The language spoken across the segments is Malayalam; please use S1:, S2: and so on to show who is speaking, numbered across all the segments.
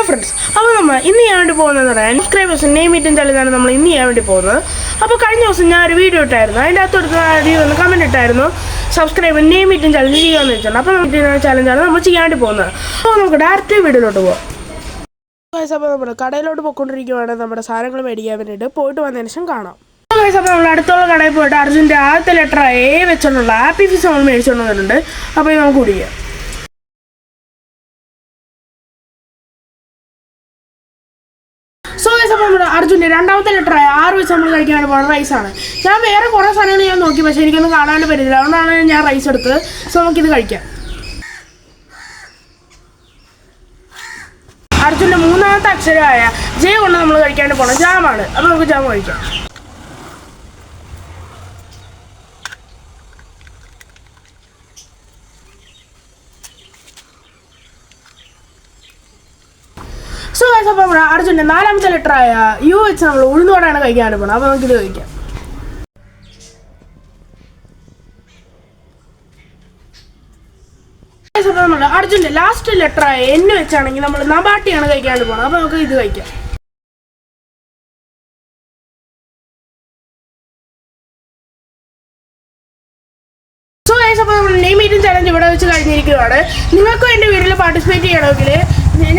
S1: ഫ്രണ്ട്സ്, അപ്പോൾ നമ്മൾ ഇന്ന് ചെയ്യാൻ വേണ്ടി പോകുന്നത് സബ്സ്ക്രൈബേഴ്സ് നെയിം മീറ്റും ചലഞ്ചാണ് നമ്മൾ ഇന്ന് ചെയ്യാൻ വേണ്ടി പോകുന്നത്. അപ്പോൾ കഴിഞ്ഞ ദിവസം ഞാൻ ഒരു വീഡിയോ ഇട്ടായിരുന്നു, അതിൻ്റെ അകത്തൊരു കമൻറ്റ് ഇട്ടായിരുന്നു സബ്സ്ക്രൈബർ നെയിം മീറ്റും ചലഞ്ച് ചെയ്യാമെന്ന് വെച്ചിട്ടുണ്ട്. അപ്പോൾ നമുക്ക് ചലഞ്ചാണ് നമ്മൾ ചെയ്യാൻ വേണ്ടി പോകുന്നത്. അപ്പോൾ നമുക്ക് ഡയറക്റ്റ് വീഡിയോയിലോട്ട് പോകാം. അപ്പോൾ നമ്മൾ കടയിലോട്ട് പോയിക്കൊണ്ടിരിക്കുകയാണ് നമ്മുടെ സാധനങ്ങൾ മേടിക്കാൻ വേണ്ടിയിട്ട്. പോയിട്ട് വന്നതിന് ശേഷം കാണാം. അപ്പോൾ നമ്മൾ അടുത്തുള്ള കടയിൽ പോയിട്ട് അർജുൻ്റെ ആദ്യത്തെ ലെറ്റർ എ വെച്ചുകൊണ്ടുള്ള ഹാപ്പി ഫിസ് നമ്മൾ മേടിച്ചുകൊണ്ട് വന്നിട്ടുണ്ട്. അപ്പോൾ ഇത് നമുക്ക് കുടിക്കാം. സോ ഗൈസ്, അപ്പോൾ നമ്മുടെ അർജുൻ്റെ രണ്ടാമത്തെ ലെറ്റർ ആയ 6 വെച്ച് നമ്മൾ കഴിക്കാൻ വേണ്ടി പോകുന്ന റൈസാണ്. ഞാൻ വേറെ കുറേ സാധനങ്ങൾ ഞാൻ നോക്കി, പക്ഷേ എനിക്കൊന്നും കാണാൻ പറ്റില്ല, അതുകൊണ്ടാണ് ഞാൻ റൈസ് എടുത്തത്. സോ നമുക്കിത് കഴിക്കാം. അർജുൻ്റെ മൂന്നാമത്തെ അക്ഷരമായ ജെ കൊണ്ട് നമ്മൾ കഴിക്കാണ്ട് പോകണം ജാമാണ്. അപ്പോൾ നമുക്ക് ജാം കഴിക്കാം. സോ ഗൈസ്, അപ്പോൾ നമ്മുടെ അർജുൻ്റെ നാലാമത്തെ ലെറ്ററായ യു വെച്ച് നമ്മൾ ഉഴുന്നോടാണ് കഴിക്കാണ്ട് പോകണം. അപ്പോൾ നമുക്കിത് കഴിക്കാം. അപ്പോൾ നമ്മൾ അർജുൻ്റെ ലാസ്റ്റ് ലെറ്ററായ എൻ വെച്ചാണെങ്കിൽ നമ്മൾ നബാട്ടിയാണ് കഴിക്കാണ്ട് പോകണം. അപ്പോൾ നമുക്ക് ഇത് കഴിക്കാം. സോ ഗൈസ്, അപ്പോൾ നമ്മൾ നെയിം മീറ്റിംഗ് ചലഞ്ച് ഇവിടെ വെച്ച് കഴിഞ്ഞിരിക്കുകയാണ്. നിങ്ങൾക്കും എൻ്റെ വീഡിയോയിൽ പാർട്ടിസിപ്പേറ്റ് ചെയ്യണമെങ്കിൽ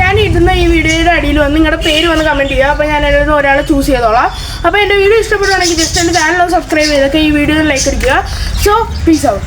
S1: ഞാൻ ഇടുന്ന ഈ വീഡിയോയുടെ അടിയിൽ വന്ന് നിങ്ങളുടെ പേര് വന്ന് കമൻറ്റ് ചെയ്യുക. അപ്പോൾ ഞാൻ അതിൽ നിന്ന് ഒരാളെ ചൂസ് ചെയ്തോളാം. അപ്പോൾ എൻ്റെ വീഡിയോ ഇഷ്ടപ്പെടുകയാണെങ്കിൽ ജസ്റ്റ് എൻ്റെ ചാനൽ ഒന്ന് സബ്സ്ക്രൈബ് ചെയ്തൊക്കെ ഈ വീഡിയോയിൽ ലൈക്ക് അടിക്കുക. So peace out.